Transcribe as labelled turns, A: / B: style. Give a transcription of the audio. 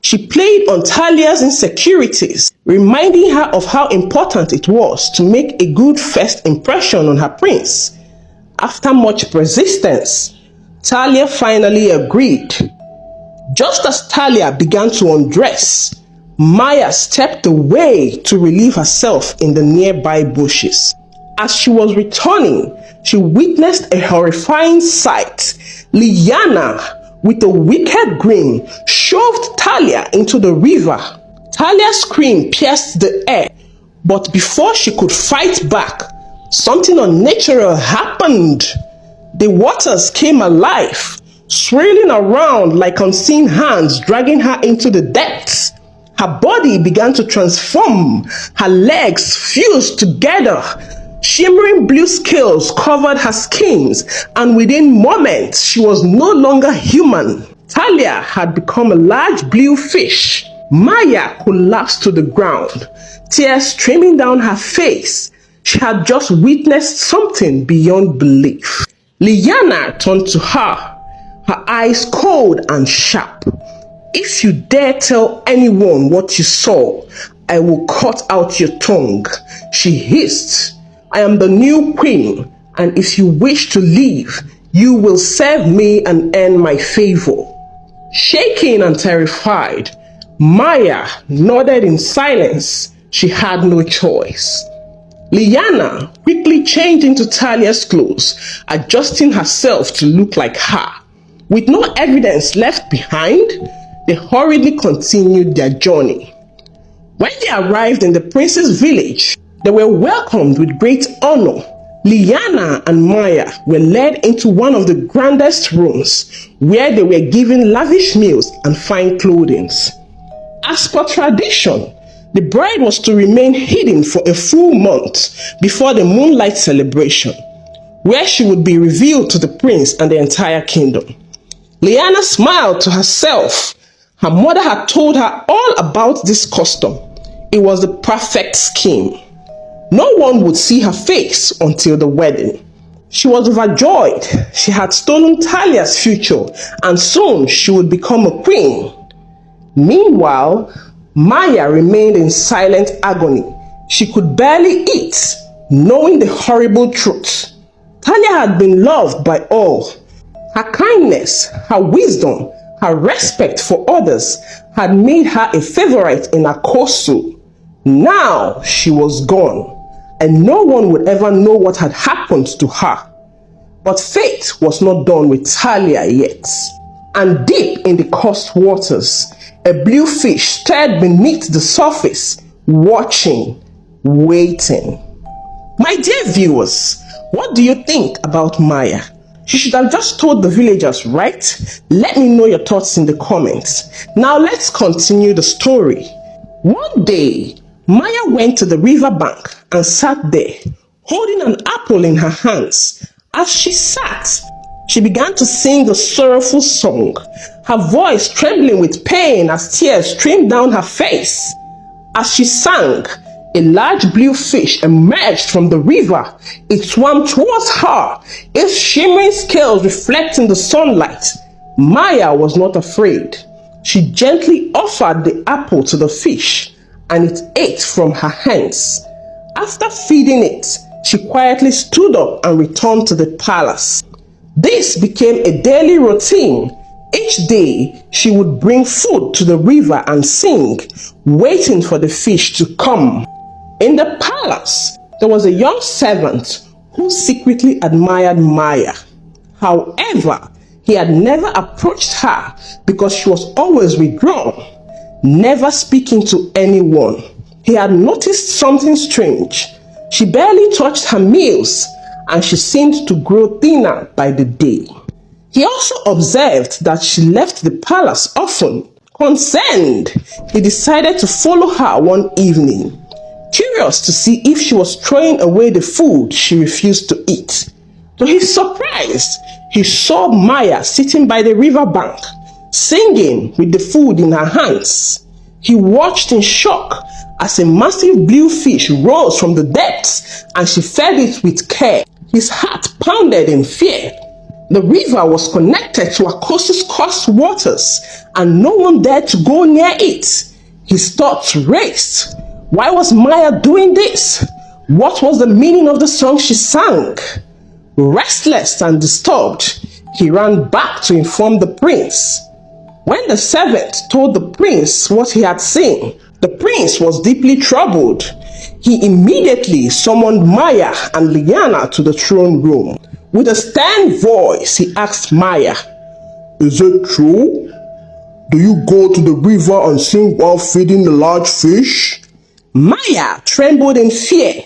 A: She played on Talia's insecurities, reminding her of how important it was to make a good first impression on her prince. After much persistence, Talia finally agreed. Just as Talia began to undress, Maya stepped away to relieve herself in the nearby bushes. As she was returning, she witnessed a horrifying sight. Liana, with a wicked grin, shoved Talia into the river. Talia's scream pierced the air, but before she could fight back, something unnatural happened. The waters came alive, swirling around like unseen hands dragging her into the depths. Her body began to transform. Her legs fused together. Shimmering blue scales covered her skin, and within moments, she was no longer human. Talia had become a large blue fish. Maya collapsed to the ground, tears streaming down her face. She had just witnessed something beyond belief. Liana turned to her, her eyes cold and sharp. "If you dare tell anyone what you saw, I will cut out your tongue," she hissed. "I am the new queen, and if you wish to leave, you will serve me and earn my favor." Shaking and terrified, Maya nodded in silence. She had no choice. Liana quickly changed into Talia's clothes, adjusting herself to look like her. With no evidence left behind, they hurriedly continued their journey. When they arrived in the prince's village, they were welcomed with great honor. Liana and Maya were led into one of the grandest rooms, where they were given lavish meals and fine clothing. As per tradition, the bride was to remain hidden for a full month before the moonlight celebration, where she would be revealed to the prince and the entire kingdom. Liana smiled to herself. Her mother had told her all about this custom. It was the perfect scheme. No one would see her face until the wedding. She was overjoyed. She had stolen Talia's future, and soon she would become a queen. Meanwhile, Maya remained in silent agony. She could barely eat, knowing the horrible truth. Talia had been loved by all. Her kindness, her wisdom, her respect for others had made her a favorite in Akoso. Now she was gone, and no one would ever know what had happened to her. But fate was not done with Talia yet. And deep in the cursed waters, a blue fish stared beneath the surface, watching, waiting. My dear viewers, what do you think about Maya? She should have just told the villagers, right? Let me know your thoughts in the comments. Now let's continue the story. One day, Maya went to the river bank and sat there, holding an apple in her hands. As she sat, she began to sing a sorrowful song, her voice trembling with pain as tears streamed down her face. As she sang, a large blue fish emerged from the river. It swam towards her, its shimmering scales reflecting the sunlight. Maya was not afraid. She gently offered the apple to the fish, and it ate from her hands. After feeding it, she quietly stood up and returned to the palace. This became a daily routine. Each day, she would bring food to the river and sing, waiting for the fish to come. In the palace, there was a young servant who secretly admired Maya. However, he had never approached her because she was always withdrawn, never speaking to anyone. He had noticed something strange. She barely touched her meals, and she seemed to grow thinner by the day. He also observed that she left the palace often. Concerned, he decided to follow her one evening, curious to see if she was throwing away the food she refused to eat. To his surprise, he saw Maya sitting by the riverbank, singing with the food in her hands. He watched in shock as a massive blue fish rose from the depths and she fed it with care. His heart pounded in fear. The river was connected to Akosu's coast waters, and no one dared to go near it. His thoughts raced. Why was Maya doing this? What was the meaning of the song she sang? Restless and disturbed, he ran back to inform the prince. When the servant told the prince what he had seen, the prince was deeply troubled. He immediately summoned Maya and Liana to the throne room. With a stern voice, he asked Maya,
B: "Is it true? Do you go to the river and sing while feeding the large fish?"
A: Maya trembled in fear.